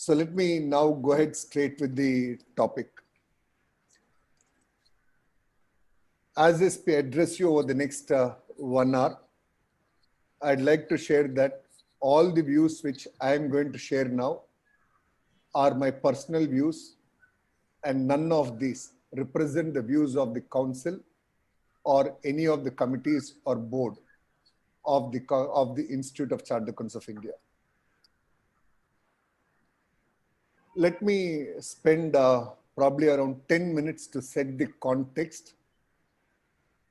So let me now go ahead straight with the topic. As this may address you over the next 1 hour, I'd like to share that all the views which I am going to share now are my personal views, and none of these represent the views of the council or any of the committees or board of the Institute of Chartered Accountants of India. Let me spend probably around 10 minutes to set the context,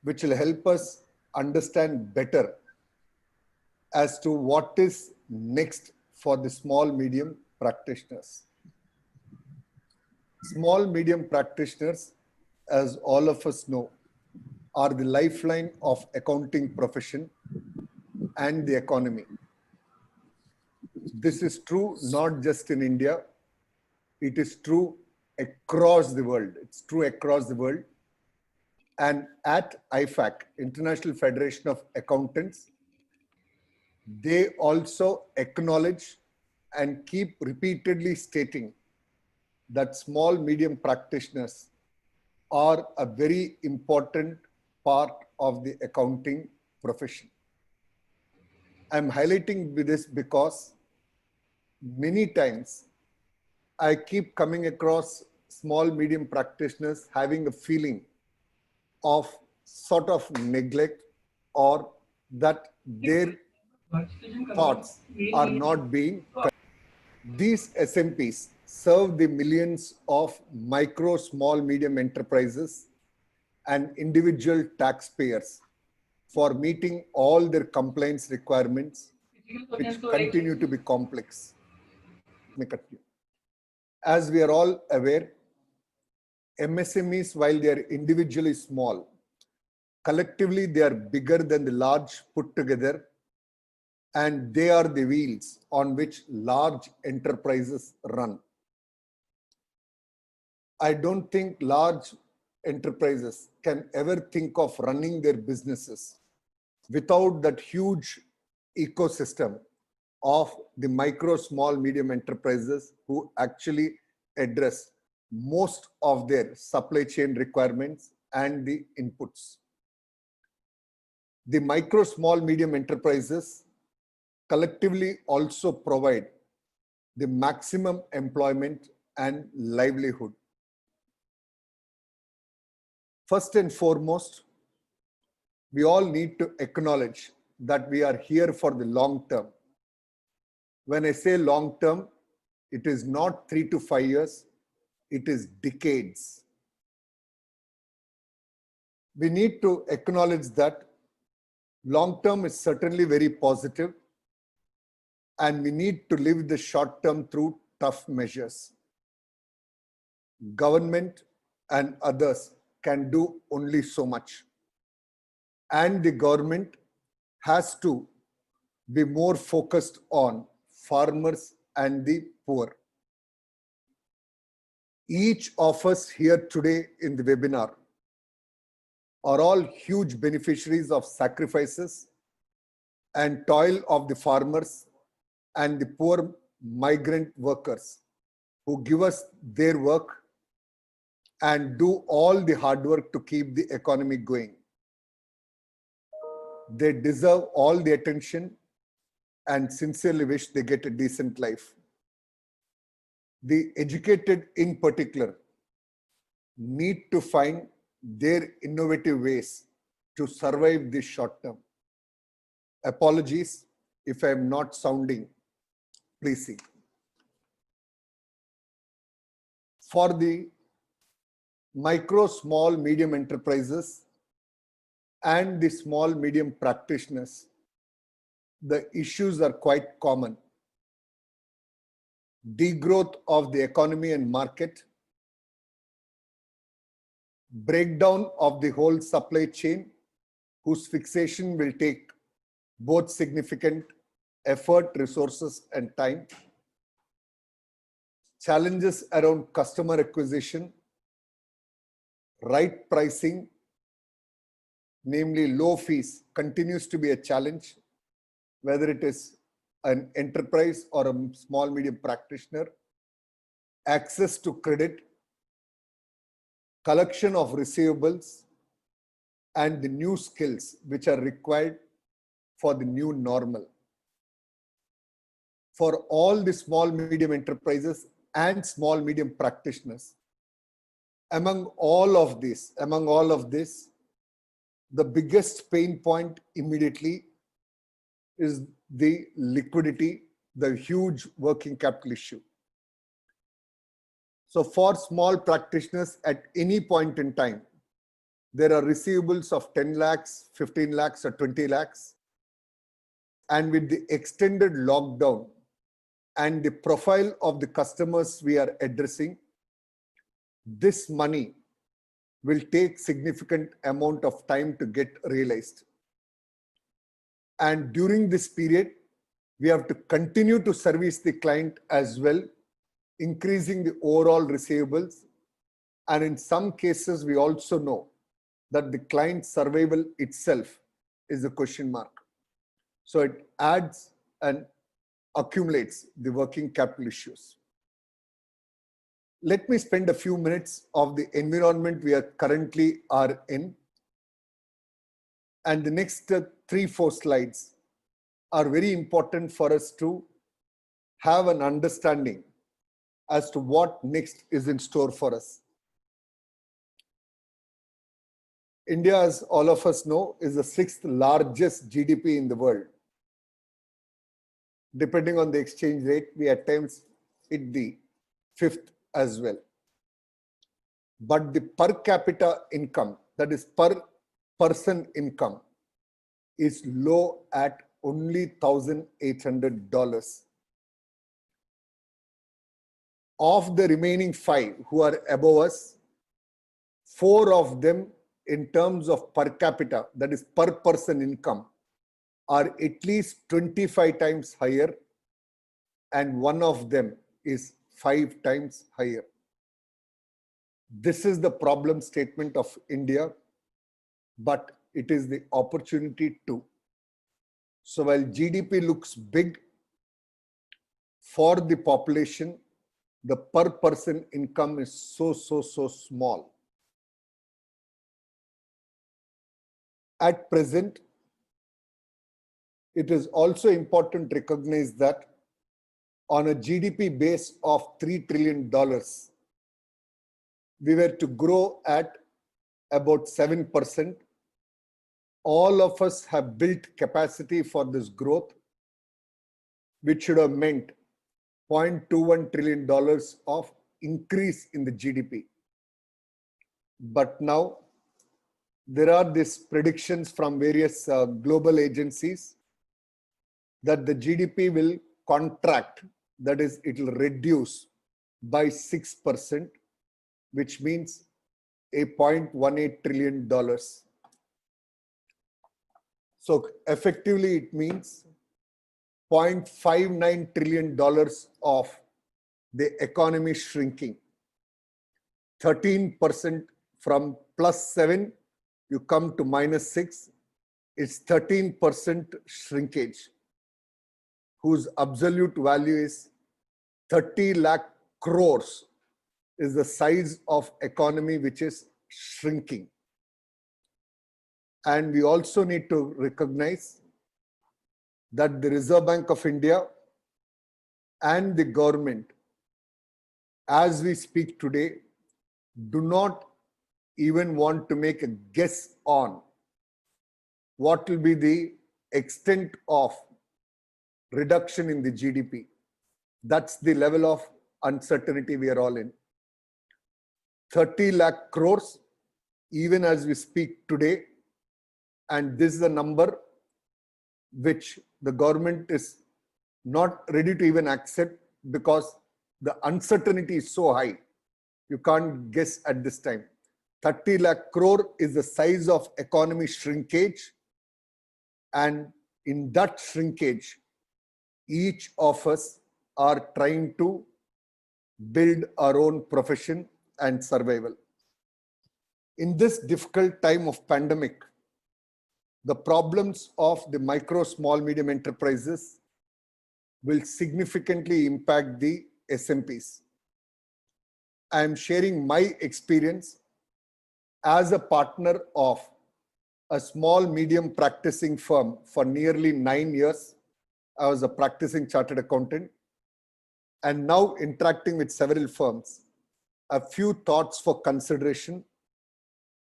which will help us understand better as to what is next for the small medium practitioners. Small medium practitioners, as all of us know, are the lifeline of accounting profession and the economy. This is true not just in India, it is true across the world. It's true across the world. And at IFAC, International Federation of Accountants, they also acknowledge and keep repeatedly stating that small medium practitioners are a very important part of the accounting profession. I'm highlighting this because many times I keep coming across small medium practitioners having a feeling of sort of neglect, or that their thoughts are not being correct. These SMPs serve the millions of micro, small, medium enterprises and individual taxpayers for meeting all their compliance requirements, which continue to be complex. As we are all aware, MSMEs, while they are individually small, collectively they are bigger than the large put together, and they are the wheels on which large enterprises run. I don't think large enterprises can ever think of running their businesses without that huge ecosystem of the micro, small, medium enterprises who actually address most of their supply chain requirements and the inputs. The micro, small, medium enterprises collectively also provide the maximum employment and livelihood. First and foremost, we all need to acknowledge that we are here for the long term. When I say long term, it is not 3 to 5 years, it is decades. We need to acknowledge that long term is certainly very positive, and we need to live the short term through tough measures. Government and others can do only so much, and the government has to be more focused on farmers and the poor. Each of us here today in the webinar are all huge beneficiaries of sacrifices and toil of the farmers and the poor migrant workers who give us their work and do all the hard work to keep the economy going. They deserve all the attention and sincerely wish they get a decent life. The educated in particular need to find their innovative ways to survive this short term. Apologies if I am not sounding pleasing. For the micro, small, medium enterprises and the small, medium practitioners, the issues are quite common. Degrowth of the economy and market, breakdown of the whole supply chain, whose fixation will take both significant effort, resources, and time. Challenges around customer acquisition, right pricing, namely low fees, continues to be a challenge, whether it is an enterprise or a small medium practitioner. access to credit, collection of receivables, and the new skills which are required for the new normal. For all the small medium enterprises and small medium practitioners, among all of this, the biggest pain point immediately is the liquidity, the huge working capital issue. So for small practitioners at any point in time, there are receivables of 10 lakhs, 15 lakhs or 20 lakhs. And with the extended lockdown and the profile of the customers we are addressing, this money will take significant amount of time to get realized. And during this period, we have to continue to service the client as well, increasing the overall receivables. And in some cases, we also know that the client survival itself is a question mark. So it adds and accumulates the working capital issues. Let me spend a few minutes of the environment we are currently in. And the next 3-4 slides are very important for us to have an understanding as to what next is in store for us. India, as all of us know, is the 6th largest GDP in the world. Depending on the exchange rate, we at times hit the 5th as well. But the per capita income, that is per person income, is low at only $1,800. Of the remaining 5 who are above us, 4 of them in terms of per capita, that is per person income, are at least 25 times higher, and 1 of them is 5 times higher. This is the problem statement of India, but it is the opportunity too. So while GDP looks big for the population, the per person income is so small. At present, it is also important to recognize that on a GDP base of $3 trillion, we were to grow at about 7%. All of us have built capacity for this growth, which should have meant $0.21 trillion of increase in the GDP. But now, there are these predictions from various global agencies that the GDP will contract, that is, it will reduce by 6%, which means a $0.18 trillion. So effectively, it means $0.59 trillion of the economy shrinking. 13% from +7, you come to -6. It's 13% shrinkage, whose absolute value is 30 lakh crores, is the size of economy which is shrinking. And we also need to recognize that the Reserve Bank of India and the government, as we speak today, do not even want to make a guess on what will be the extent of reduction in the GDP. That's the level of uncertainty we are all in. 30 lakh crores, even as we speak today, and this is a number which the government is not ready to even accept because the uncertainty is so high. You can't guess at this time. 30 lakh crore is the size of economy shrinkage, and in that shrinkage, each of us are trying to build our own profession and survival. In this difficult time of pandemic, the problems of the micro, small, medium enterprises will significantly impact the SMPs. I am sharing my experience as a partner of a small medium practicing firm for nearly 9 years. I was a practicing chartered accountant and now interacting with several firms. A few thoughts for consideration,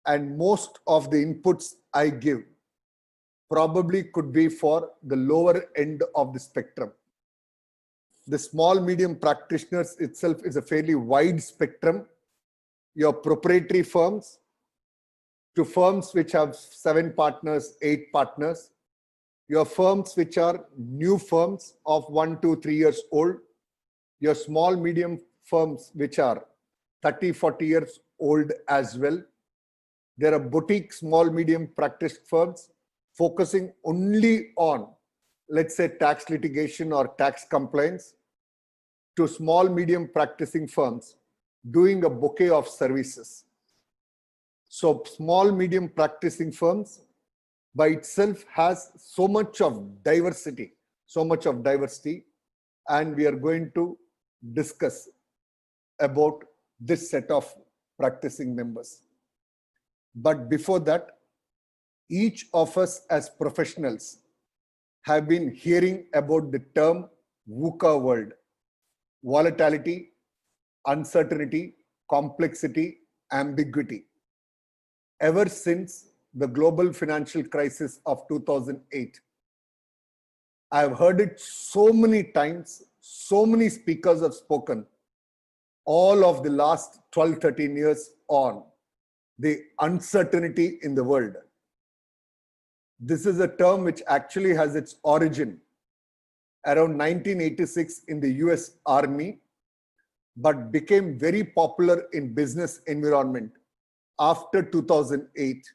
and most of the inputs I give probably could be for the lower end of the spectrum. The small medium practitioners itself is a fairly wide spectrum. Your proprietary firms to firms which have 7 partners, 8 partners, your firms which are new firms of 1, 2, 3 years old, your small medium firms which are 30, 40 years old as well. There are boutique small medium practice firms focusing only on, let's say, tax litigation or tax compliance, to small medium practicing firms doing a bouquet of services. So small medium practicing firms by itself has so much of diversity, and we are going to discuss about this set of practicing members. But before that, each of us as professionals have been hearing about the term VUCA world: volatility, uncertainty, complexity, ambiguity. Ever since the global financial crisis of 2008, I've heard it so many times, so many speakers have spoken all of the last 12, 13 years on the uncertainty in the world. This is a term which actually has its origin around 1986 in the US Army, but became very popular in business environment after 2008.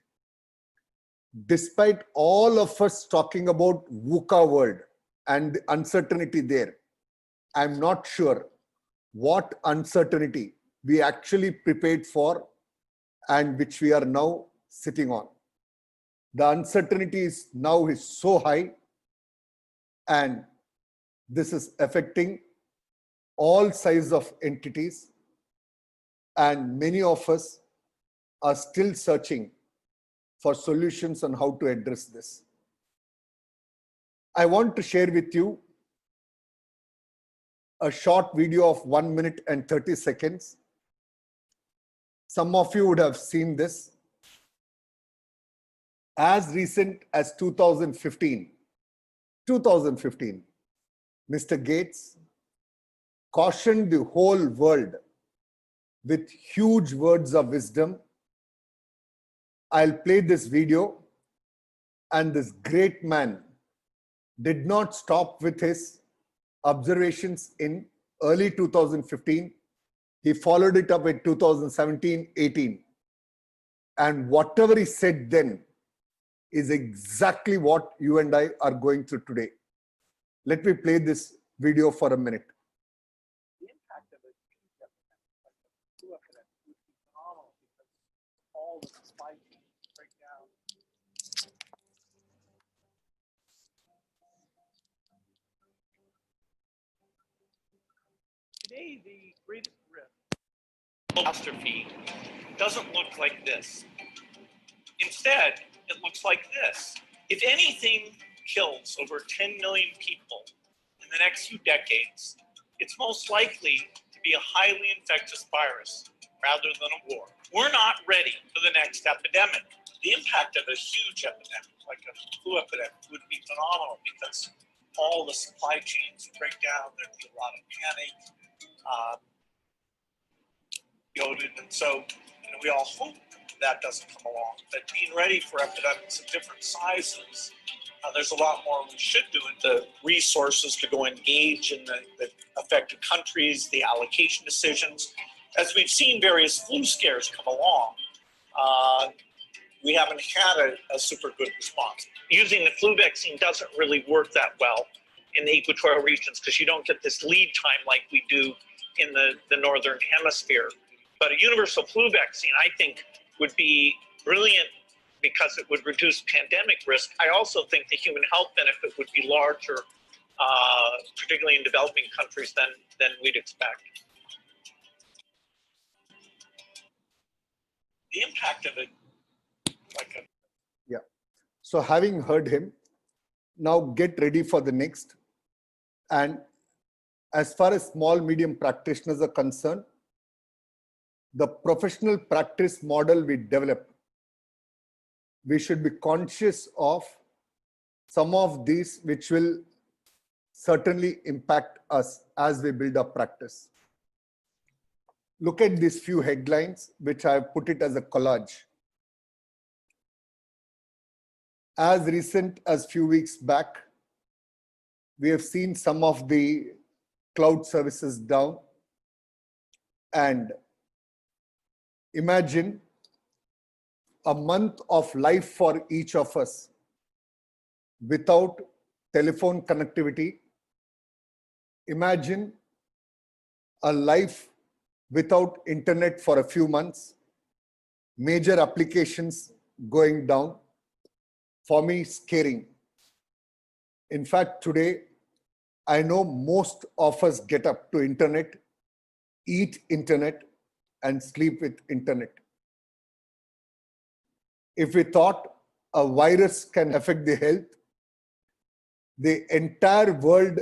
Despite all of us talking about VUCA world and the uncertainty there, I'm not sure what uncertainty we actually prepared for and which we are now sitting on. The uncertainty is now so high, and this is affecting all sizes of entities, and many of us are still searching for solutions on how to address this. I want to share with you a short video of 1 minute and 30 seconds. Some of you would have seen this. As recent as 2015, Mr. Gates cautioned the whole world with huge words of wisdom. I'll play this video, and this great man did not stop with his observations in early 2015. He followed it up in 2017-18. And whatever he said then is exactly what you and I are going through today. Let me play this video for a minute. The impact of a huge epidemic like the flu epidemic would be phenomenal because all the supply chains break down. Today, the greatest risk catastrophe doesn't look like this. Instead, it looks like this. If anything kills over 10 million people in the next few decades, it's most likely to be a highly infectious virus rather than a war. We're not ready for the next epidemic. The impact of a huge epidemic, like a flu epidemic, would be phenomenal because all the supply chains break down, there'd be a lot of panic. And so we all hope that doesn't come along. But being ready for epidemics of different sizes, there's a lot more we should do in the resources to go engage in the affected countries, the allocation decisions. As we've seen various flu scares come along, we haven't had a super good response. Using the flu vaccine doesn't really work that well in the equatorial regions because you don't get this lead time like we do in the northern hemisphere. But a universal flu vaccine, I think, would be brilliant because it would reduce pandemic risk. I also think the human health benefit would be larger, particularly in developing countries, than we'd expect. the impact of it, like a Yeah. So having heard him, now get ready for the next. And as far as small, medium practitioners are concerned, the professional practice model we develop, we should be conscious of some of these which will certainly impact us as we build our practice. Look at these few headlines, which I have put it as a collage. As recent as few weeks back, we have seen some of the cloud services down. And imagine a month of life for each of us without telephone connectivity. Imagine a life without internet for a few months, major applications going down. For me, scaring. In fact, today, I know most of us get up to internet, eat internet, and sleep with internet. If we thought a virus can affect the health, the entire world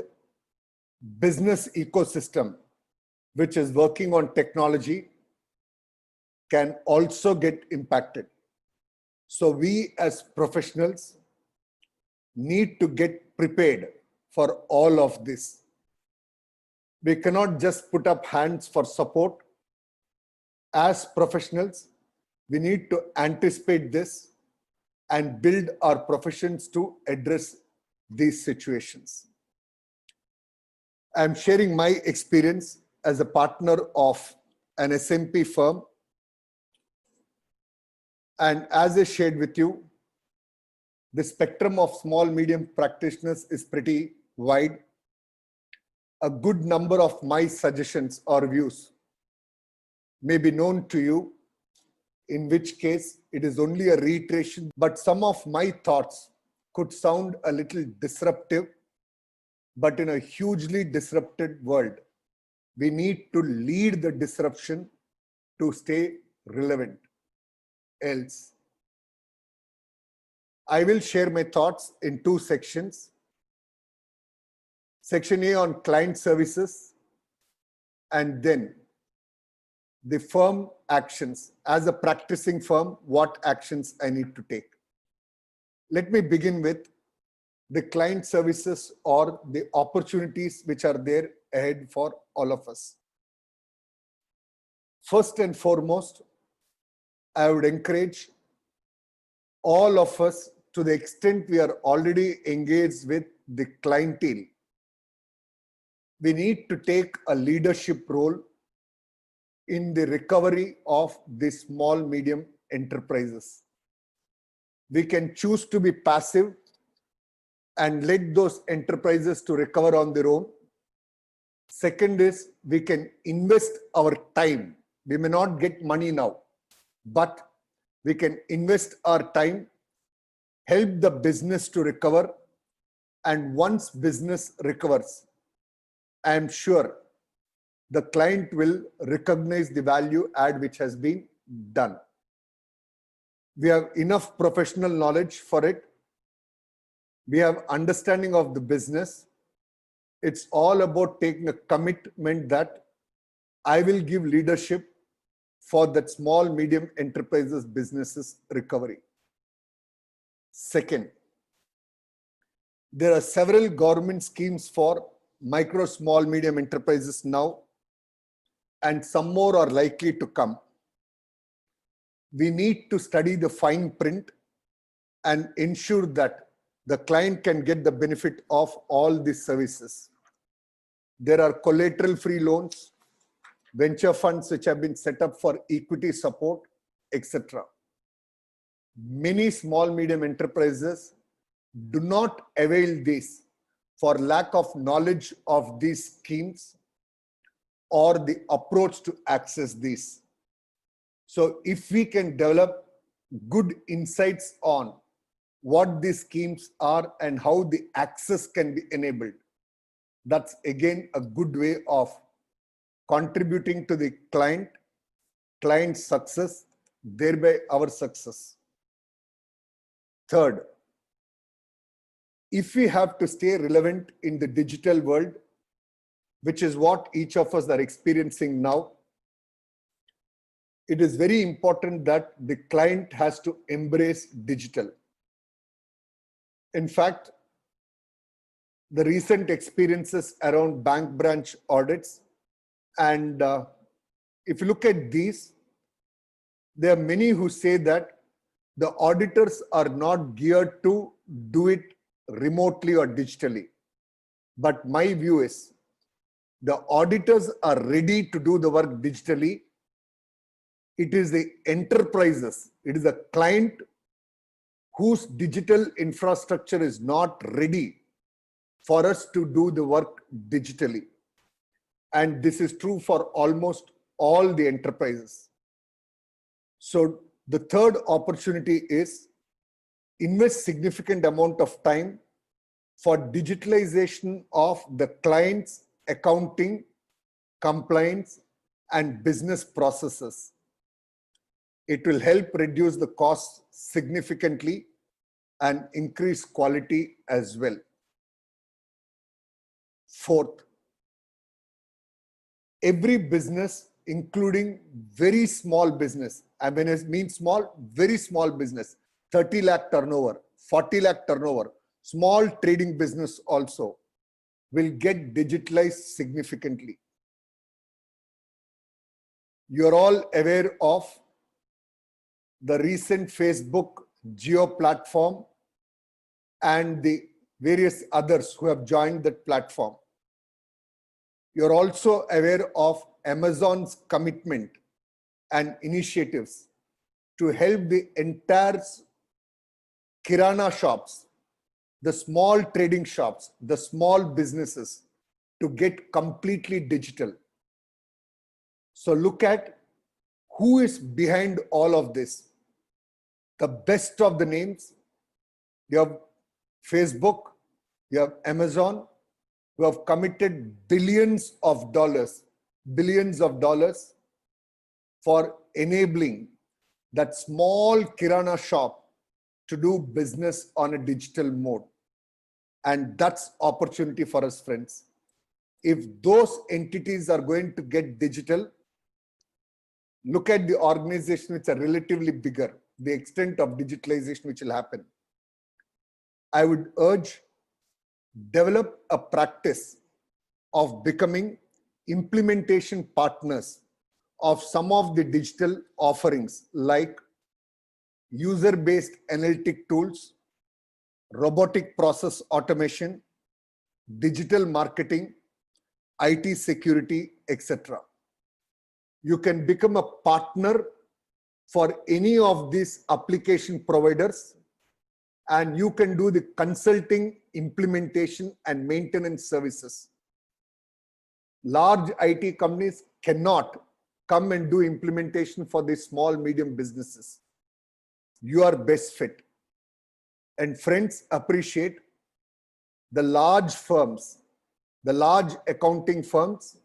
business ecosystem, which is working on technology, can also get impacted. So we as professionals need to get prepared for all of this. We cannot just put up hands for support. As professionals, we need to anticipate this and build our professions to address these situations. I'm sharing my experience as a partner of an SMP firm. And as I shared with you, the spectrum of small, medium practitioners is pretty wide. A good number of my suggestions or views may be known to you, in which case it is only a reiteration, but some of my thoughts could sound a little disruptive, but in a hugely disrupted world, we need to lead the disruption to stay relevant. Else, I will share my thoughts in two sections. Section A on client services, and then the firm actions. As a practicing firm, what actions I need to take. Let me begin with the client services or the opportunities which are there ahead for all of us. First and foremost, I would encourage all of us, to the extent we are already engaged with the clientele, we need to take a leadership role in the recovery of the small, medium enterprises. We can choose to be passive and let those enterprises to recover on their own. Second is, we can invest our time. We may not get money now, but we can invest our time, help the business to recover, and once business recovers, I am sure the client will recognize the value add which has been done. We have enough professional knowledge for it. We have understanding of the business. It's all about taking a commitment that I will give leadership for that small, medium enterprises businesses recovery. Second, there are several government schemes for micro, small, medium enterprises now, and some more are likely to come. We need to study the fine print and ensure that the client can get the benefit of all these services. There are collateral-free loans, venture funds which have been set up for equity support, etc. Many small, medium enterprises do not avail this for lack of knowledge of these schemes or the approach to access these. So if we can develop good insights on what these schemes are and how the access can be enabled, that's again a good way of contributing to the client success, thereby our success. Third, if we have to stay relevant in the digital world, which is what each of us are experiencing now, it is very important that the client has to embrace digital. In fact, the recent experiences around bank branch audits, and if you look at these, there are many who say that the auditors are not geared to do it remotely or digitally. But my view is the auditors are ready to do the work digitally. It is the enterprises, it is the client whose digital infrastructure is not ready for us to do the work digitally. And this is true for almost all the enterprises. So the third opportunity is invest significant amount of time for digitalization of the client's accounting, compliance, and business processes. It will help reduce the costs significantly and increase quality as well. Fourth, every business, including very small business, I mean, it means small, very small business, 30 lakh turnover, 40 lakh turnover, small trading business also will get digitalized significantly. You're all aware of the recent Facebook Geo platform and the various others who have joined that platform. You're also aware of Amazon's commitment and initiatives to help the entire kirana shops, the small trading shops, the small businesses to get completely digital. So look at who is behind all of this. The best of the names, you have Facebook, you have Amazon, who have committed billions of dollars for enabling that small kirana shop to do business on a digital mode. And that's opportunity for us, friends. If those entities are going to get digital, look at the organization which are relatively bigger, the extent of digitalization which will happen. I would urge, develop a practice of becoming implementation partners of some of the digital offerings like user-based analytic tools, robotic process automation, digital marketing, IT security, etc. You can become a partner for any of these application providers, and you can do the consulting, implementation, and maintenance services. Large IT companies cannot come and do implementation for the small, medium businesses. You are best fit. And friends, appreciate the large firms, the large accounting firms,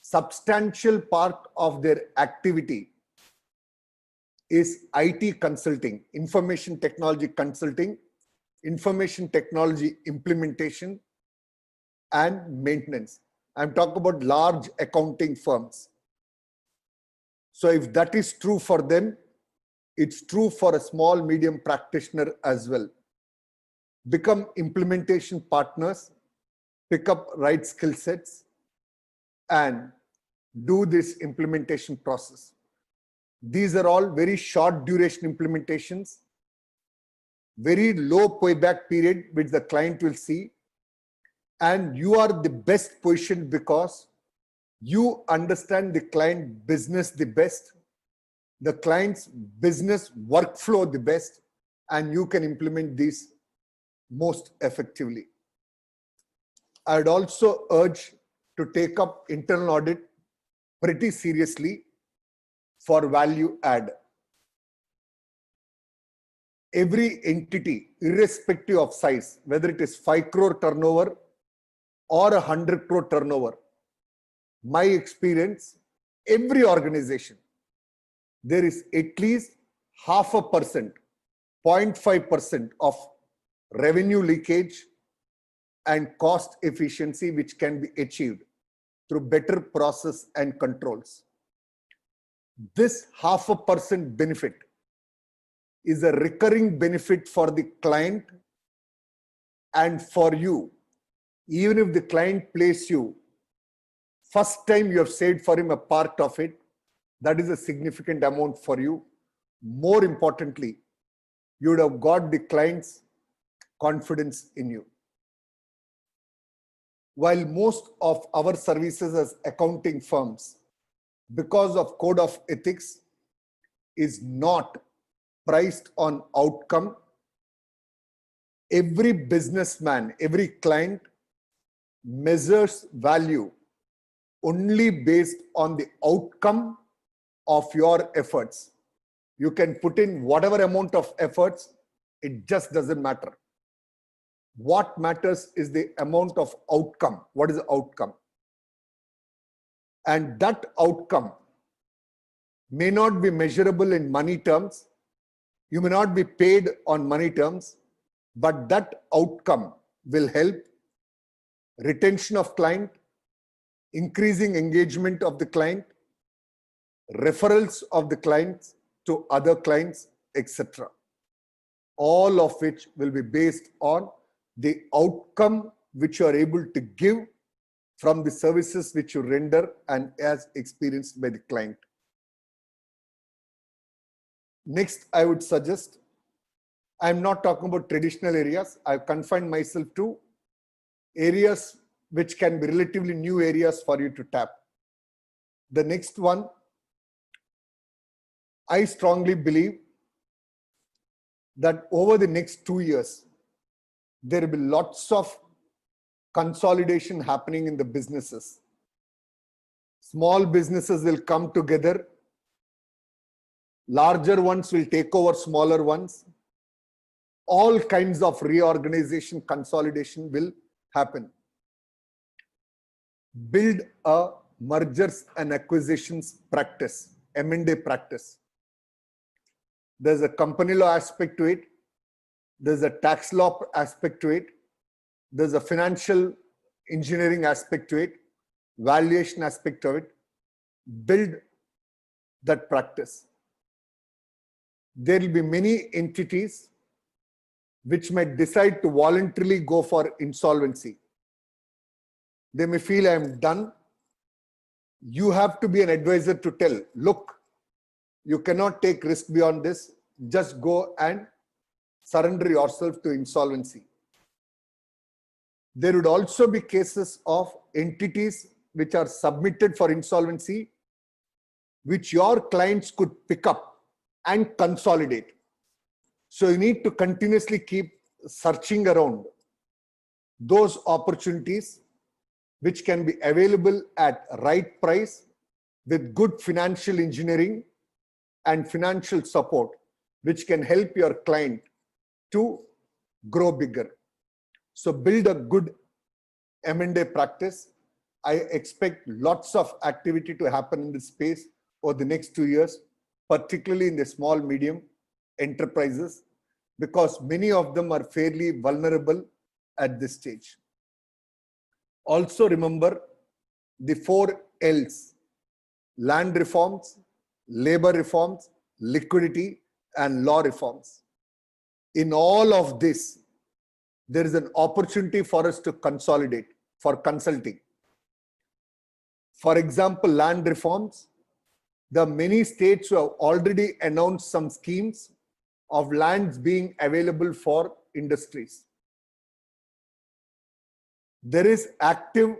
substantial part of their activity is IT consulting, information technology consulting, information technology implementation, and maintenance. I'm talking about large accounting firms. So if that is true for them, it's true for a small, medium practitioner as well. Become implementation partners, pick up right skill sets, and do this implementation process. These are all very short duration implementations, very low payback period which the client will see, and you are the best positioned because you understand the client business the best, the client's business workflow the best, and you can implement these most effectively. I would also urge to take up internal audit pretty seriously for value add. Every entity, irrespective of size, whether it is 5 crore turnover or 100 crore turnover, my experience, every organization there is at least 0.5%, 0.5% of revenue leakage and cost efficiency which can be achieved through better process and controls. This 0.5% benefit is a recurring benefit for the client and for you. Even if the client pays you, first time you have saved for him a part of it, that is a significant amount for you. More importantly, you would have got the client's confidence in you. While most of our services as accounting firms, because of code of ethics, is not priced on outcome, every businessman, every client measures value only based on the outcome of your efforts. You can put in whatever amount of efforts, it just doesn't matter. What matters is the amount of outcome. What is the outcome? And that outcome may not be measurable in money terms. You may not be paid on money terms, but that outcome will help retention of client, increasing engagement of the client, referrals of the clients to other clients, etc. All of which will be based on the outcome which you are able to give from the services which you render and as experienced by the client. Next, I would suggest, I'm not talking about traditional areas. I've confined myself to areas which can be relatively new areas for you to tap. The next one, I strongly believe that over the next 2 years, there will be lots of consolidation happening in the businesses. Small businesses will come together. Larger ones will take over smaller ones. All kinds of reorganization, consolidation will happen. Build a mergers and acquisitions practice, M&A practice. There's a company law aspect to it. There's a tax law aspect to it. There's a financial engineering aspect to it, valuation aspect of it. Build that practice. There will be many entities which might decide to voluntarily go for insolvency. They may feel I'm done. You have to be an advisor to tell, look, you cannot take risk beyond this. Just go and surrender yourself to insolvency. There would also be cases of entities which are submitted for insolvency, which your clients could pick up and consolidate. So you need to continuously keep searching around those opportunities which can be available at right price with good financial engineering and financial support, which can help your client to grow bigger. So build a good M&A practice. I expect lots of activity to happen in this space over the next 2 years, particularly in the small, medium enterprises, because many of them are fairly vulnerable at this stage. Also remember the 4 L's: land reforms, labor reforms, liquidity, and law reforms. In all of this, there is an opportunity for us to consolidate for consulting. For example, land reforms. There are many states who have already announced some schemes of lands being available for industries. There is active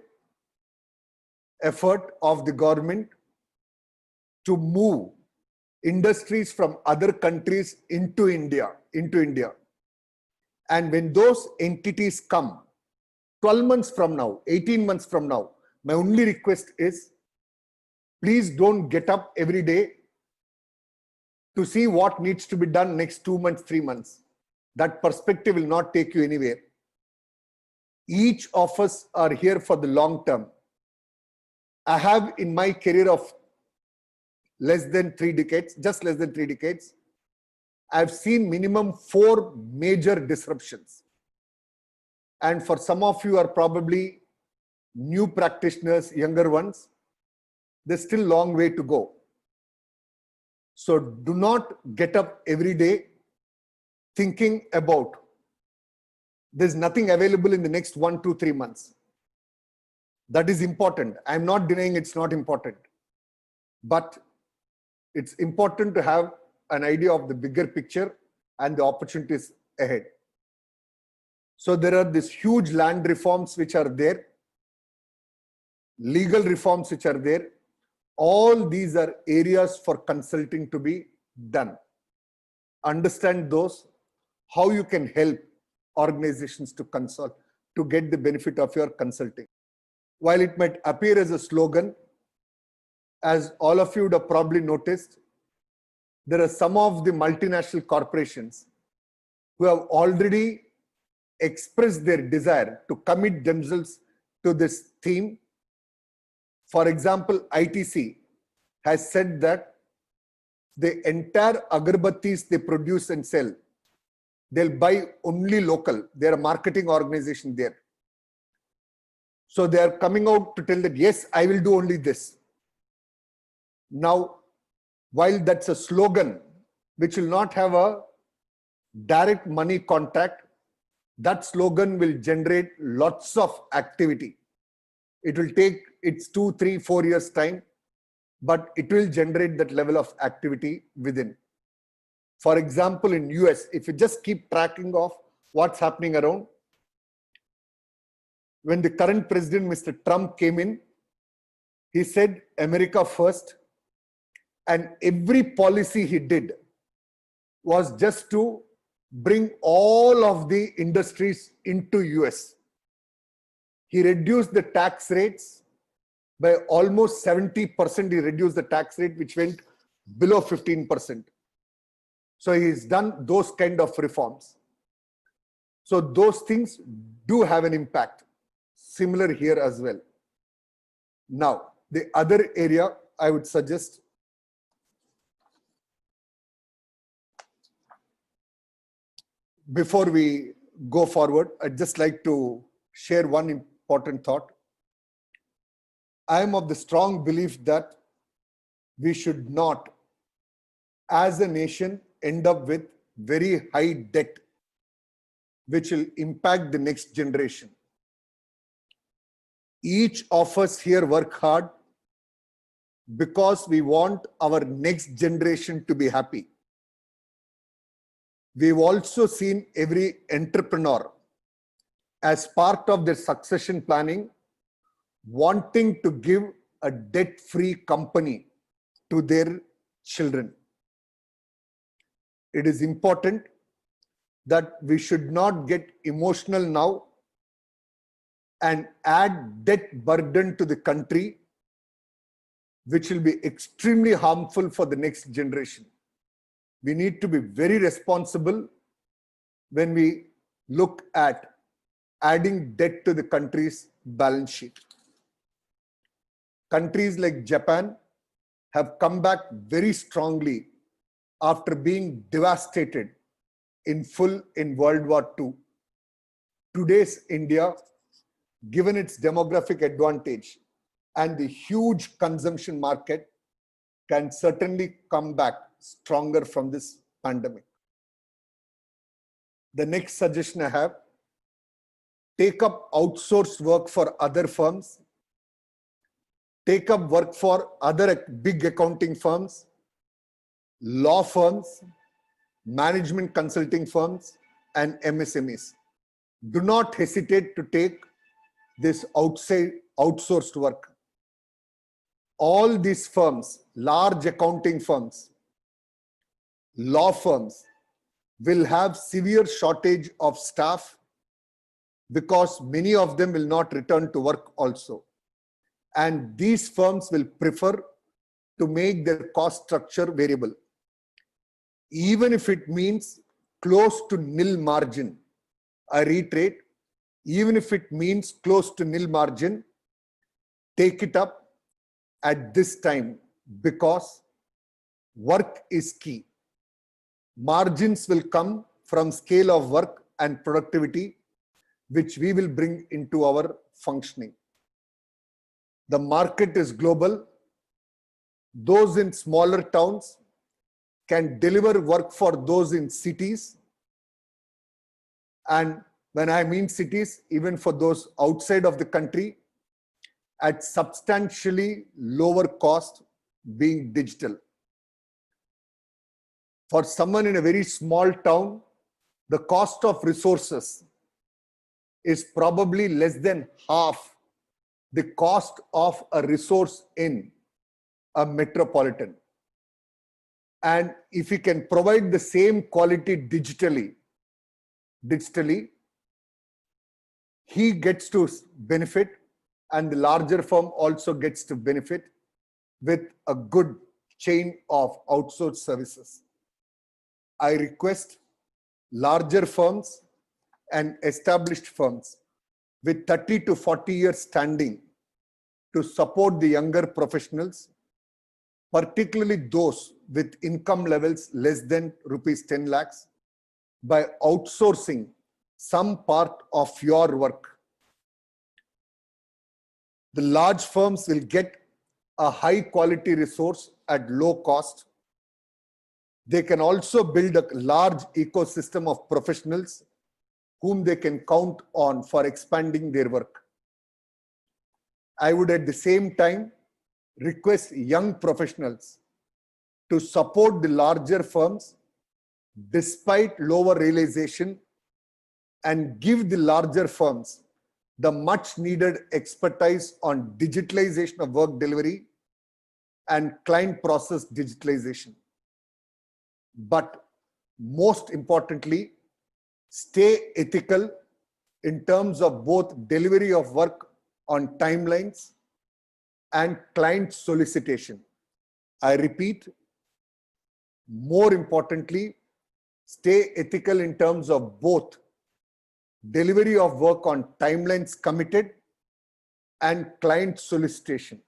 effort of the government to move industries from other countries into India. And when those entities come 12 months from now, 18 months from now, my only request is, please don't get up every day to see what needs to be done next 2 months, 3 months. That perspective will not take you anywhere. Each of us are here for the long term. I have in my career of less than 3 decades, just less than 3 decades, I've seen minimum 4 major disruptions. And for some of you are probably new practitioners, younger ones, there's still a long way to go. So do not get up every day thinking about there's nothing available in the next 1, 2, 3 months. That is important. I'm not denying it's not important. But it's important to have an idea of the bigger picture and the opportunities ahead. So there are these huge land reforms which are there, legal reforms which are there. All these are areas for consulting to be done. Understand those, how you can help organizations to consult, to get the benefit of your consulting. While it might appear as a slogan, as all of you would have probably noticed, there are some of the multinational corporations who have already expressed their desire to commit themselves to this theme. For example, ITC has said that the entire agarbattis they produce and sell, they'll buy only local. They're a marketing organization there. So they are coming out to tell that, yes, I will do only this. Now, while that's a slogan which will not have a direct money contact, that slogan will generate lots of activity. It will take its 2, 3, 4 years time, but it will generate that level of activity within. For example, in US, if you just keep tracking of what's happening around, when the current president, Mr. Trump, came in, he said America first, and every policy he did was just to bring all of the industries into US. He reduced the tax rates by almost 70%. He reduced the tax rate, which went below 15%. So he's done those kind of reforms. So those things do have an impact. Similar here as well. Now, the other area I would suggest, before we go forward, I'd just like to share one important thought. I am of the strong belief that we should not, as a nation, end up with very high debt, which will impact the next generation. Each of us here work hard because we want our next generation to be happy. We've also seen every entrepreneur, as part of their succession planning, wanting to give a debt-free company to their children. It is important that we should not get emotional now and add debt burden to the country, which will be extremely harmful for the next generation. We need to be very responsible when we look at adding debt to the country's balance sheet. Countries like Japan have come back very strongly after being devastated in full in World War II. Today's India, given its demographic advantage and the huge consumption market, can certainly come back stronger from this pandemic. The next suggestion I have, take up outsourced work for other firms, take up work for other big accounting firms, law firms, management consulting firms, and MSMEs. Do not hesitate to take this outsourced work. All these firms, large accounting firms, law firms, will have severe shortage of staff because many of them will not return to work also. And these firms will prefer to make their cost structure variable. Even if it means close to nil margin, I reiterate, even if it means close to nil margin, take it up at this time, because Work is key. Margins will come from scale of work and productivity, which we will bring into our functioning. The market is global. Those in smaller towns can deliver work for those in cities. And when I mean cities, even for those outside of the country, at substantially lower cost, being digital. For someone in a very small town, the cost of resources is probably less than half the cost of a resource in a metropolitan. And if we can provide the same quality digitally, he gets to benefit, and the larger firm also gets to benefit with a good chain of outsourced services. I request larger firms and established firms with 30 to 40 years standing to support the younger professionals, particularly those with income levels less than rupees 10 lakhs, by outsourcing some part of your work. The large firms will get a high quality resource at low cost. They can also build a large ecosystem of professionals whom they can count on for expanding their work. I would at the same time request young professionals to support the larger firms despite lower realization and give the larger firms the much needed expertise on digitalization of work delivery and client process digitalization. But most importantly, stay ethical in terms of both delivery of work on timelines and client solicitation. I repeat, more importantly, stay ethical in terms of both delivery of work on timelines committed and client solicitation.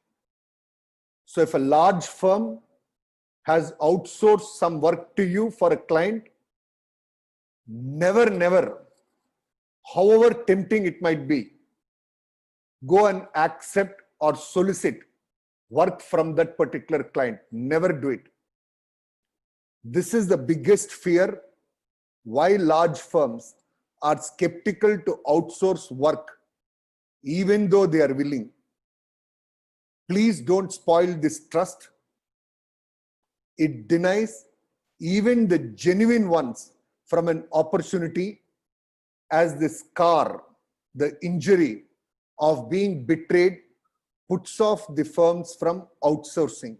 So if a large firm has outsourced some work to you for a client, never, however tempting it might be, go and accept or solicit work from that particular client. Never do it. This is the biggest fear why large firms are skeptical to outsource work, even though they are willing. Please don't spoil this trust. It denies even the genuine ones from an opportunity, as the scar, the injury of being betrayed puts off the firms from outsourcing.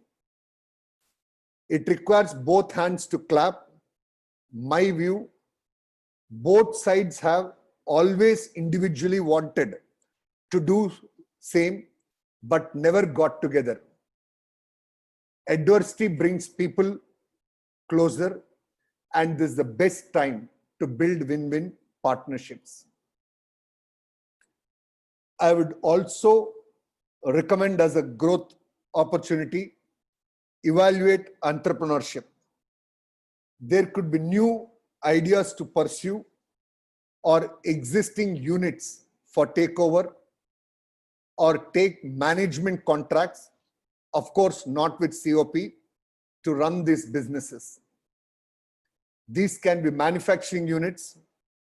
It requires both hands to clap. My view, both sides have always individually wanted to do same, but never got together. Adversity brings people closer, and this is the best time to build win-win partnerships. I would also recommend as a growth opportunity, evaluate entrepreneurship. There could be new ideas to pursue or existing units for takeover or take management contracts, of course, not with COP, to run these businesses. These can be manufacturing units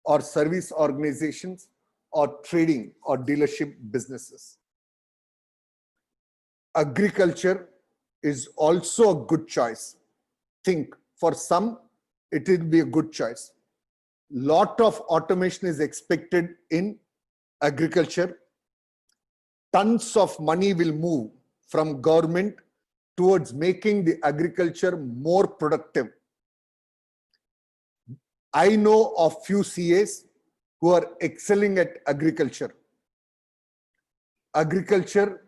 or service organizations or trading or dealership businesses. Agriculture is also a good choice. Think, for some, it will be a good choice. Lot of automation is expected in agriculture. Tons of money will move from government towards making the agriculture more productive. I know of few CAs who are excelling at agriculture. Agriculture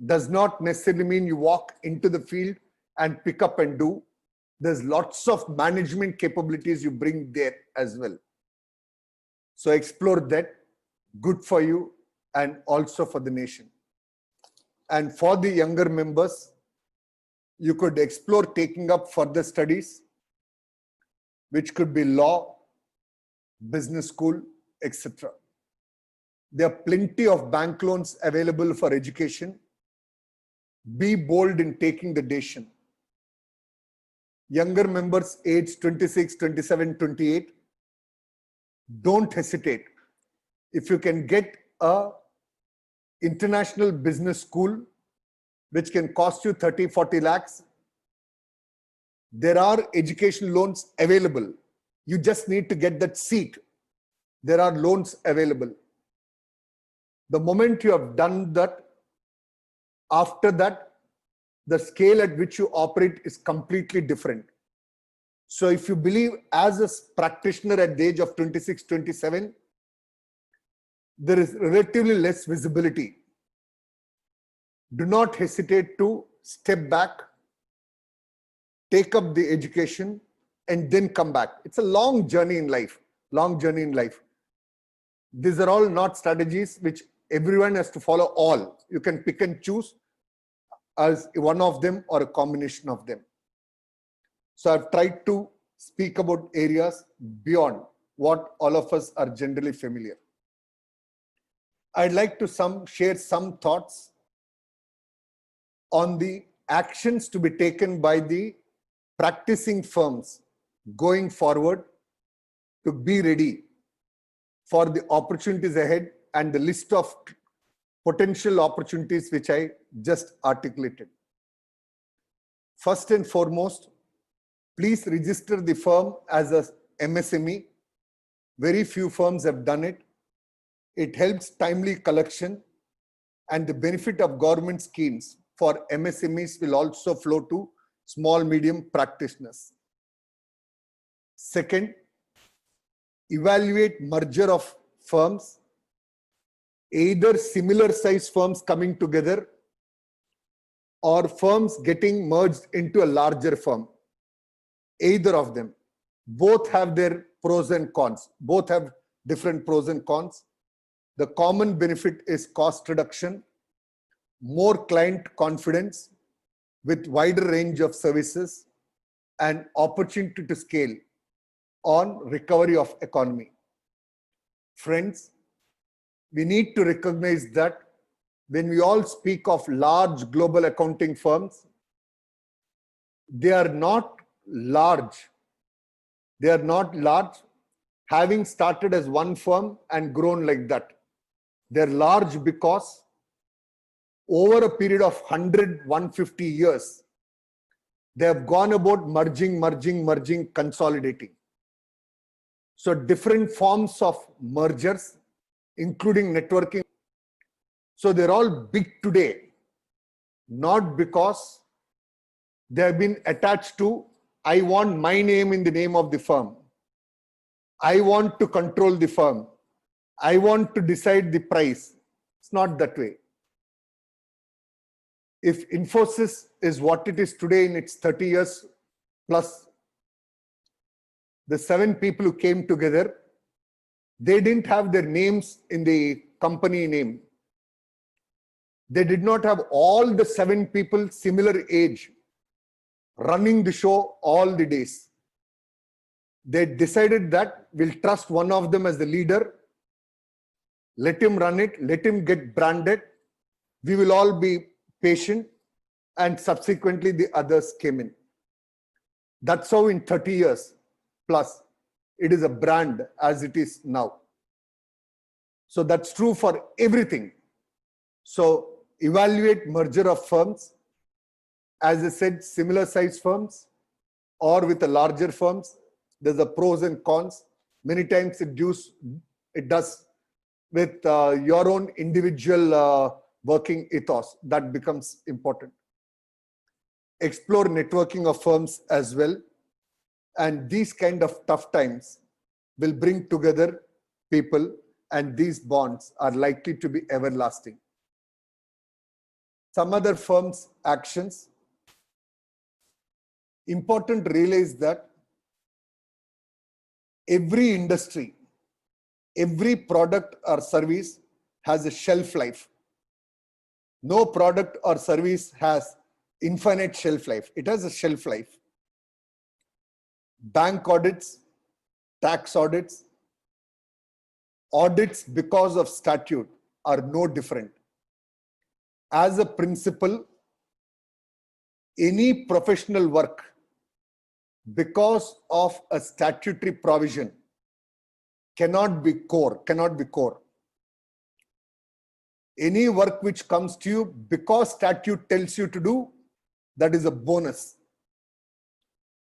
does not necessarily mean you walk into the field and pick up and do. There's lots of management capabilities you bring there as well. So explore that. Good for you and also for the nation. And for the younger members, You could explore taking up further studies, which could be law, business school, etc. There are plenty of bank loans available for education. Be bold in taking the decision. Younger members aged 26, 27, 28, don't hesitate. If you can get a international business school, which can cost you 30, 40 lakhs, there are education loans available. You just need to get that seat. There are loans available. The moment you have done that, after that, the scale at which you operate is completely different. So if you believe as a practitioner at the age of 26, 27, there is relatively less visibility. Do not hesitate to step back, take up the education, and then come back. It's a long journey in life, long journey in life. These are all not strategies which everyone has to follow all. You can pick and choose as one of them or a combination of them. So I've tried to speak about areas beyond what all of us are generally familiar. I'd like to share some thoughts on the actions to be taken by the practicing firms going forward to be ready for the opportunities ahead and the list of potential opportunities which I just articulated. First and foremost, please register the firm as a MSME. Very few firms have done it. It helps timely collection, and the benefit of government schemes for MSMEs will also flow to small, medium practitioners. Second, evaluate merger of firms, either similar size firms coming together or firms getting merged into a larger firm. Either of them. Both have their pros and cons. Both have different pros and cons. The common benefit is cost reduction, more client confidence with wider range of services, and opportunity to scale on recovery of economy. Friends, we need to recognize that when we all speak of large global accounting firms, they are not large. They are not large, having started as one firm and grown like that. They're large because over a period of 100, 150 years, they have gone about merging, consolidating. So different forms of mergers, including networking. So they're all big today, not because they have been attached to, I want my name in the name of the firm. I want to control the firm. I want to decide the price. It's not that way. If Infosys is what it is today in its 30 years plus, the 7 people who came together, they didn't have their names in the company name. They did not have all the 7 people similar age running the show all the days. They decided that we'll trust one of them as the leader, let him run it, let him get branded. We will all be patient, and subsequently the others came in. That's how in 30 years plus, it is a brand as it is now. So that's true for everything. So evaluate merger of firms. As I said, similar size firms or with the larger firms, there's a pros and cons. Many times it does with your own individual working ethos. That becomes important. Explore networking of firms as well. And these kind of tough times will bring together people, and these bonds are likely to be everlasting. Some other firms' actions. Important to realize that every industry, every product or service has a shelf life. No product or service has infinite shelf life. It has a shelf life. Bank audits, tax audits, audits because of statute are no different. As a principle, any professional work because of a statutory provision cannot be core. Any work which comes to you because statute tells you to do, that is a bonus.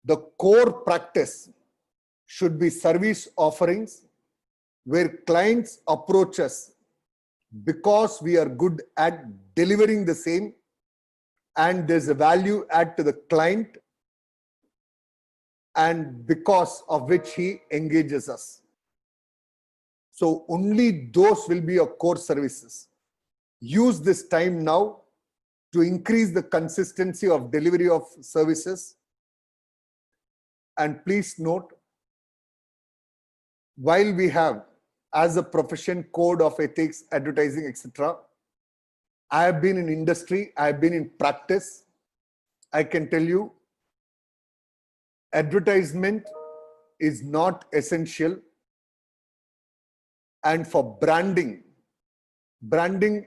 The core practice should be service offerings where clients approach us because we are good at delivering the same and there's a value add to the client and because of which he engages us. So only those will be your core services. Use this time now to increase the consistency of delivery of services. And please note, while we have as a profession code of ethics, advertising, etc., I have been in industry, I have been in practice. I can tell you, advertisement is not essential. And for branding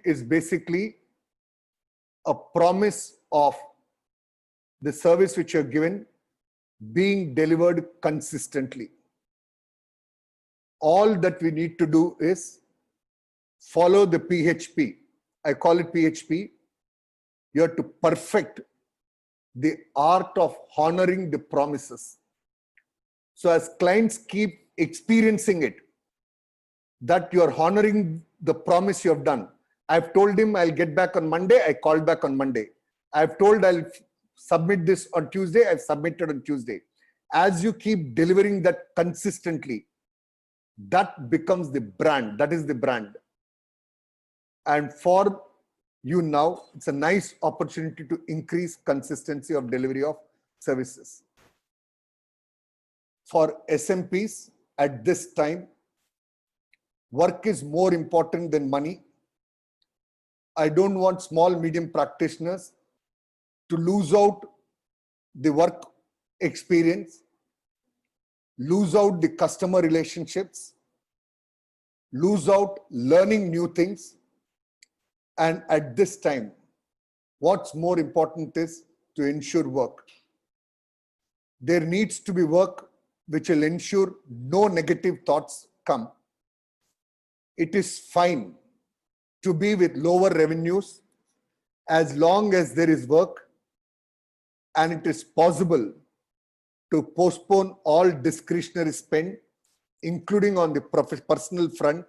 is basically a promise of the service which you're given being delivered consistently. All that we need to do is follow the PHP. I call it PHP. You have to perfect the art of honoring the promises. So as clients keep experiencing it, that you are honoring the promise you have done. I've told him I'll get back on Monday. I called back on Monday. I've told I'll submit this on Tuesday. I've submitted on Tuesday. As you keep delivering that consistently, that becomes the brand. That is the brand. And for you now, it's a nice opportunity to increase consistency of delivery of services. For SMPs at this time, work is more important than money. I don't want small, medium practitioners to lose out the work experience, lose out the customer relationships, lose out learning new things. And at this time, what's more important is to ensure work. There needs to be work which will ensure no negative thoughts come. It is fine to be with lower revenues as long as there is work and it is possible to postpone all discretionary spend, including on the personal front,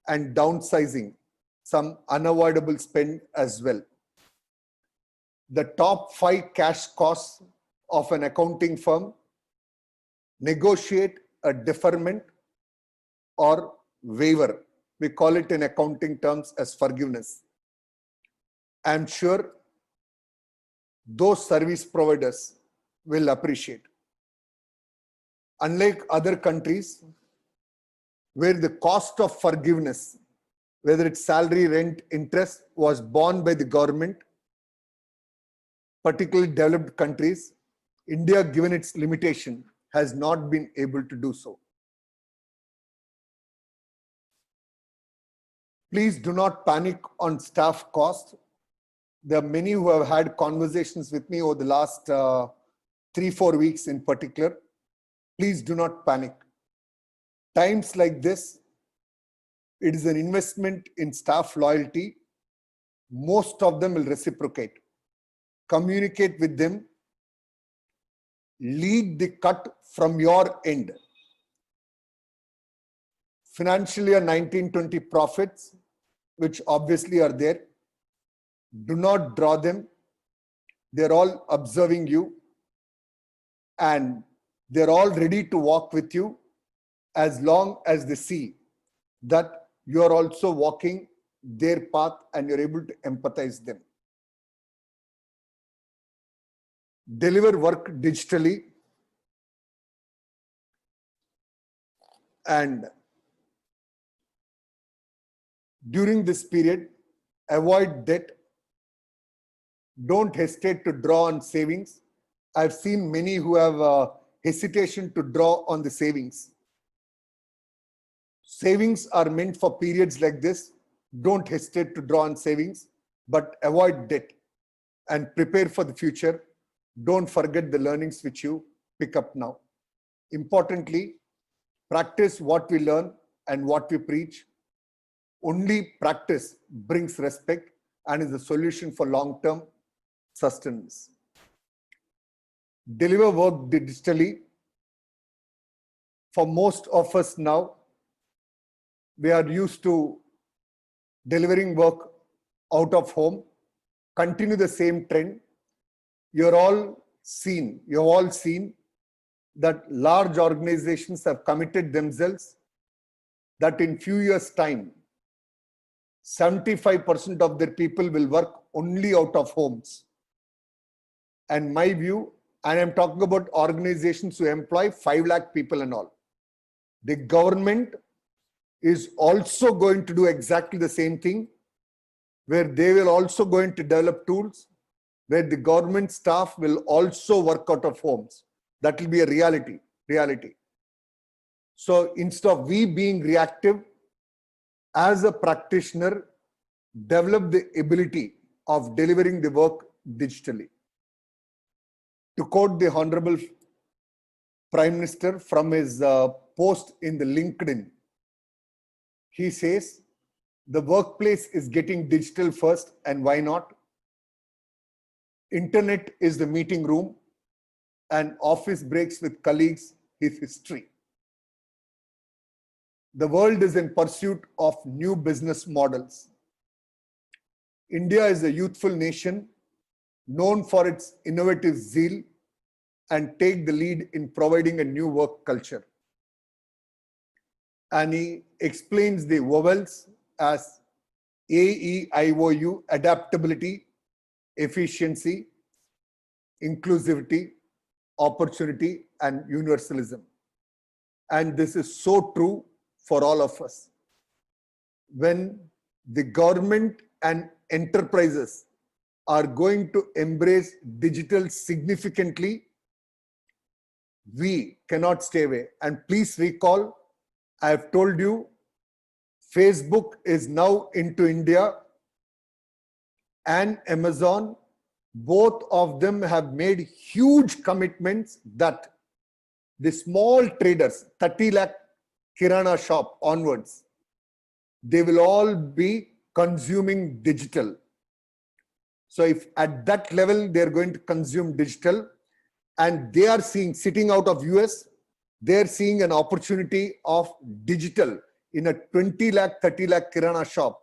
and downsizing some unavoidable spend as well. The top 5 cash costs of an accounting firm: negotiate a deferment or waiver. We call it in accounting terms as forgiveness. I'm sure those service providers will appreciate. Unlike other countries where the cost of forgiveness, whether it's salary, rent, interest, was borne by the government, particularly developed countries, India, given its limitation, has not been able to do so. Please do not panic on staff cost. There are many who have had conversations with me over the last 3-4 weeks in particular. Please do not panic. Times like this, it is an investment in staff loyalty. Most of them will reciprocate. Communicate with them. Lead the cut from your end. Financial year 1920 profits, which obviously are there, do not draw them. They're all observing you and they're all ready to walk with you as long as they see that you are also walking their path and you're able to empathize them. Deliver work digitally and during this period, avoid debt. Don't hesitate to draw on savings. I've seen many who have hesitation to draw on the savings. Savings are meant for periods like this. Don't hesitate to draw on savings, but avoid debt and prepare for the future. Don't forget the learnings which you pick up now. Importantly, practice what we learn and what we preach. Only practice brings respect and is the solution for long-term sustenance. Deliver work digitally. For most of us now, we are used to delivering work out of home. Continue the same trend. You've all seen that large organizations have committed themselves that in few years' time, 75% of their people will work only out of homes. And my view, and I'm talking about organizations who employ 5 lakh people and all. The government is also going to do exactly the same thing, where they will also going to develop tools where the government staff will also work out of homes. That will be a reality. So instead of we being reactive, as a practitioner, develop the ability of delivering the work digitally. To quote the Honorable Prime Minister from his post in the LinkedIn, he says, the workplace is getting digital first, and why not? Internet is the meeting room, and office breaks with colleagues is history. The world is in pursuit of new business models. India is a youthful nation known for its innovative zeal and take the lead in providing a new work culture. And he explains the vowels as AEIOU: adaptability, efficiency, inclusivity, opportunity, and universalism. And this is so true for all of us. When the government and enterprises are going to embrace digital significantly, we cannot stay away. And please recall, I have told you, Facebook is now into India, and Amazon, both of them have made huge commitments that the small traders, 30 lakh Kirana shop onwards, they will all be consuming digital. So if at that level they're going to consume digital, and they are seeing, sitting out of US, they're seeing an opportunity of digital in a 20 lakh, 30 lakh Kirana shop.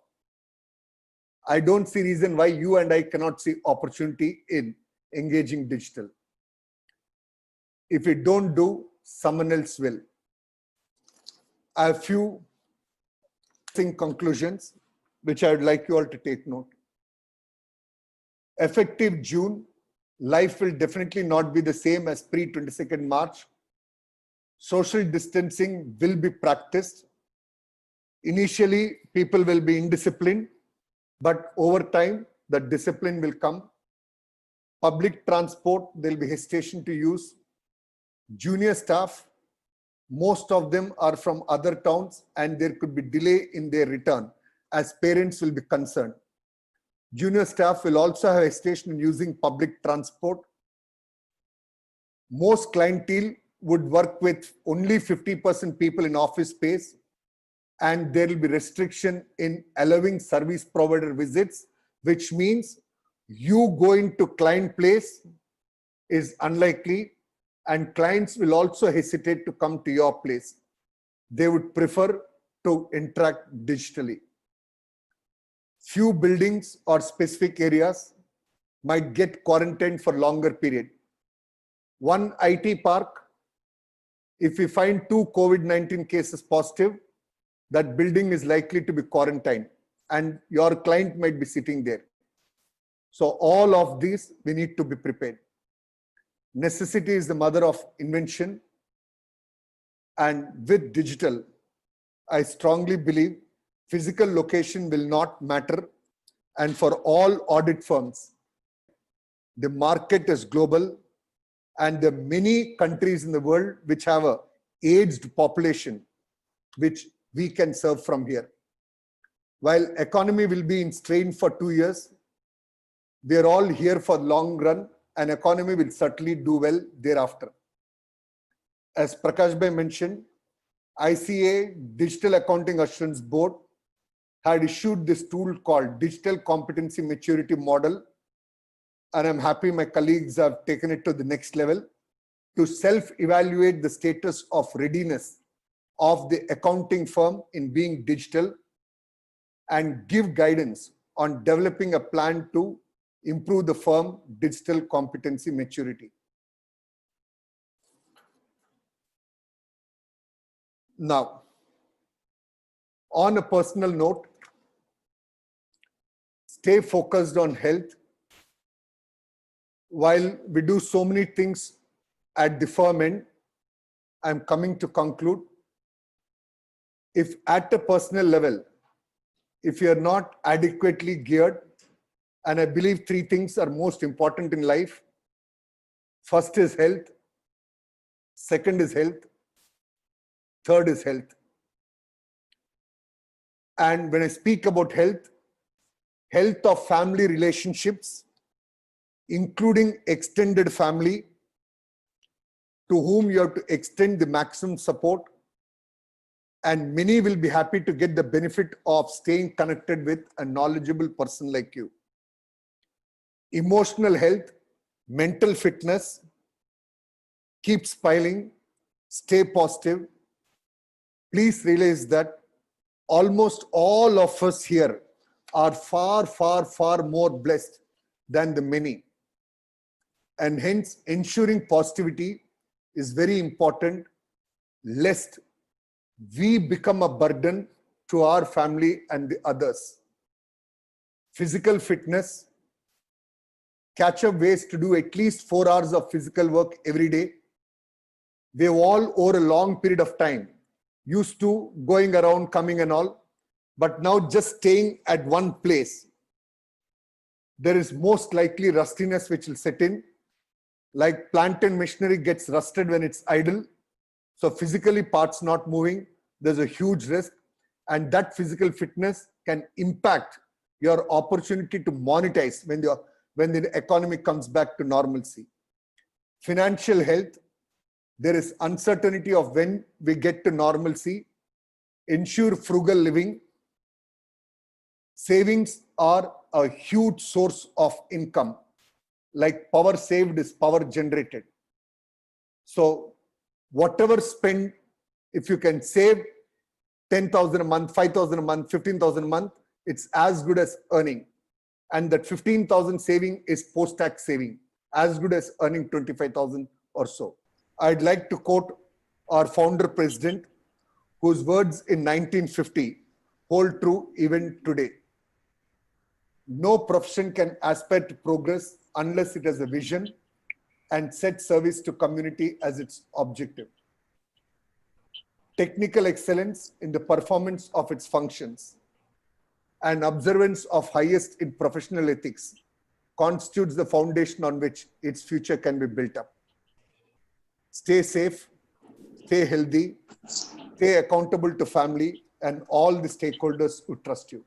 I don't see reason why you and I cannot see opportunity in engaging digital. If we don't do, someone else will. I have few conclusions which I would like you all to take note. Effective June, life will definitely not be the same as pre-22nd March. Social distancing will be practiced. Initially, people will be indisciplined, but over time, the discipline will come. Public transport, there will be hesitation to use. Junior staff, most of them are from other towns, and there could be delay in their return as parents will be concerned. Junior staff will also have hesitation in using public transport. Most clientele would work with only 50% people in office space, and there will be restriction in allowing service provider visits, which means you going to client place is unlikely, and clients will also hesitate to come to your place. They would prefer to interact digitally. Few buildings or specific areas might get quarantined for longer period. One IT park, if we find 2 COVID-19 cases positive, that building is likely to be quarantined and your client might be sitting there. So all of these, we need to be prepared. Necessity is the mother of invention. And with digital, I strongly believe physical location will not matter. And for all audit firms, The market is global, and there are many countries in the world which have a aged population which we can serve from here. While economy will be in strain for 2 years, we are all here for long run, and economy will certainly do well thereafter. As Prakash Bhai mentioned, ICA Digital Accounting Assurance Board had issued this tool called Digital Competency Maturity Model, and I'm happy my colleagues have taken it to the next level to self-evaluate the status of readiness of the accounting firm in being digital and give guidance on developing a plan to improve the firm digital competency maturity. Now, on a personal note, stay focused on health. While we do so many things at the firm end, I'm coming to conclude. If at a personal level, if you are not adequately geared, and I believe 3 things are most important in life. First is health, second is health, third is health. And when I speak about health, health of family relationships, including extended family, to whom you have to extend the maximum support, and many will be happy to get the benefit of staying connected with a knowledgeable person like you. Emotional health, mental fitness, keep smiling, stay positive. Please realize that almost all of us here are far, far, far more blessed than the many. And hence, ensuring positivity is very important, lest we become a burden to our family and the others. Physical fitness, catch up ways to do at least 4 hours of physical work every day. We've all, over a long period of time, used to going around, coming and all, but now just staying at one place, there is most likely rustiness which will set in. Like plant and machinery gets rusted when it's idle. So physically parts not moving, there's a huge risk, and that physical fitness can impact your opportunity to monetize when the economy comes back to normalcy. Financial health, there is uncertainty of when we get to normalcy. Ensure frugal living. Savings are a huge source of income. Like power saved is power generated. So whatever spend, if you can save 10,000 a month, 5,000 a month, 15,000 a month, it's as good as earning. And that 15,000 saving is post-tax saving, as good as earning 25,000 or so. I'd like to quote our founder president, whose words in 1950 hold true even today. No profession can aspire to progress unless it has a vision and set service to community as its objective. Technical excellence in the performance of its functions and observance of highest in professional ethics constitutes the foundation on which its future can be built up. Stay safe, stay healthy, stay accountable to family and all the stakeholders who trust you.